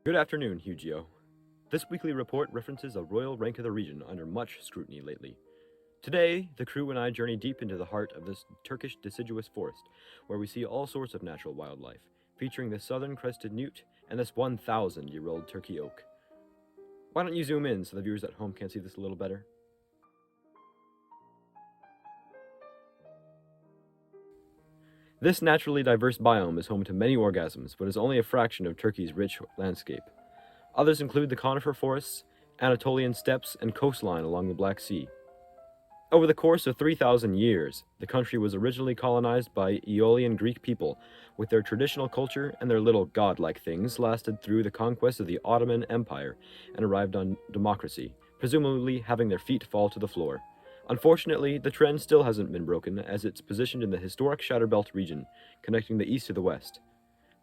Good afternoon, Hugio. This weekly report references a royal rank of the region under much scrutiny lately. Today, the crew and I journey deep into the heart of this Turkish deciduous forest, where we see all sorts of natural wildlife, featuring the southern crested newt and this 1,000-year-old Turkey oak. Why don't you zoom in so the viewers at home can see this a little better? This naturally diverse biome is home to many organisms, but is only a fraction of Turkey's rich landscape. Others include the conifer forests, Anatolian steppes, and coastline along the Black Sea. Over the course of 3,000 years, the country was originally colonized by Aeolian Greek people, with their traditional culture and their little godlike things lasted through the conquest of the Ottoman Empire and arrived on democracy, presumably having their feet fall to the floor. Unfortunately, the trend still hasn't been broken, as it's positioned in the historic Shatterbelt region, connecting the east to the west.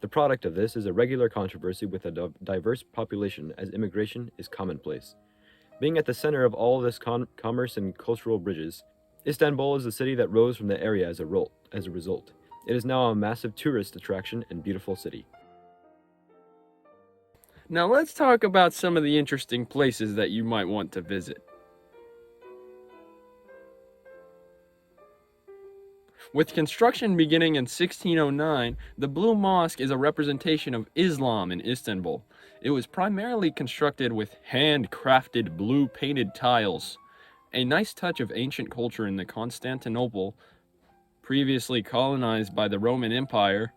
The product of this is a regular controversy with a diverse population, as immigration is commonplace. Being at the center of all this commerce and cultural bridges, Istanbul is a city that rose from the area as a result. It is now a massive tourist attraction and beautiful city. Now let's talk about some of the interesting places that you might want to visit. With construction beginning in 1609, the Blue Mosque is a representation of Islam in Istanbul. It was primarily constructed with handcrafted blue painted tiles, a nice touch of ancient culture in the Constantinople, previously colonized by the Roman Empire.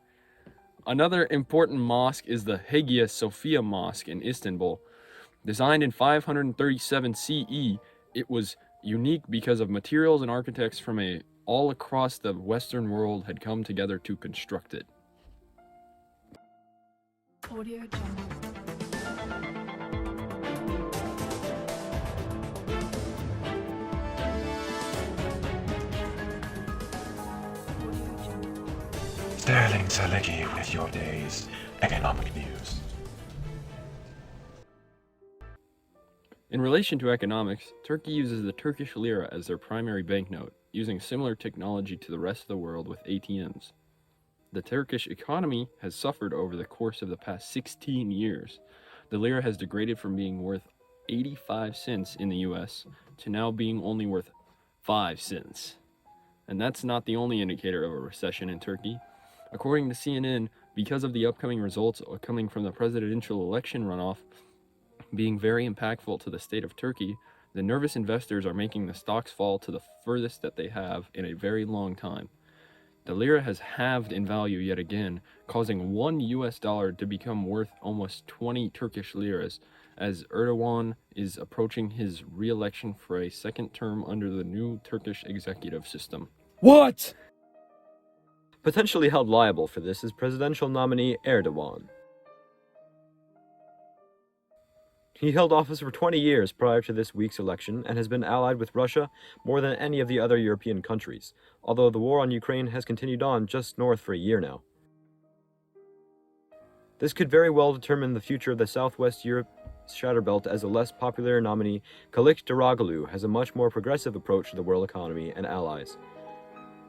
Another important mosque is the Hagia Sophia Mosque in Istanbul. Designed in 537 CE, it was unique because of materials and architects from all across the Western world had come together to construct it. Audio Jungle. Sterling Salicki with your day's economic news. In relation to economics, Turkey uses the Turkish lira as their primary banknote, using similar technology to the rest of the world with ATMs. The Turkish economy has suffered over the course of the past 16 years. The lira has degraded from being worth 85 cents in the US to now being only worth 5 cents. And that's not the only indicator of a recession in Turkey. According to CNN, because of the upcoming results coming from the presidential election runoff being very impactful to the state of Turkey, the nervous investors are making the stocks fall to the furthest that they have in a very long time. The lira has halved in value yet again, causing $1 US to become worth almost 20 Turkish liras, as Erdogan is approaching his re-election for a second term under the new Turkish executive system. What? Potentially held liable for this is presidential nominee Erdogan. He held office for 20 years prior to this week's election and has been allied with Russia more than any of the other European countries, although the war on Ukraine has continued on just north for a year now. This could very well determine the future of the Southwest Europe Shatterbelt, as a less popular nominee, Kılıç Daroğlu, has a much more progressive approach to the world economy and allies.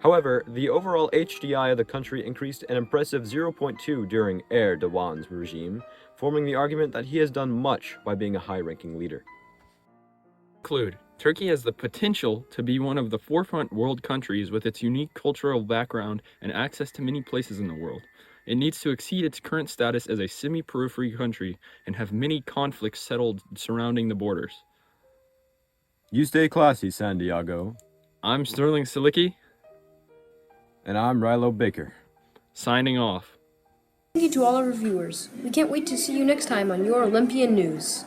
However, the overall HDI of the country increased an impressive 0.2 during Erdogan's regime, forming the argument that he has done much by being a high-ranking leader. Conclude, Turkey has the potential to be one of the forefront world countries with its unique cultural background and access to many places in the world. It needs to exceed its current status as a semi-periphery country and have many conflicts settled surrounding the borders. You stay classy, Santiago. I'm Sterling Salicki. And I'm Rilo Baker. Signing off. Thank you to all our viewers. We can't wait to see you next time on Your Olympian News.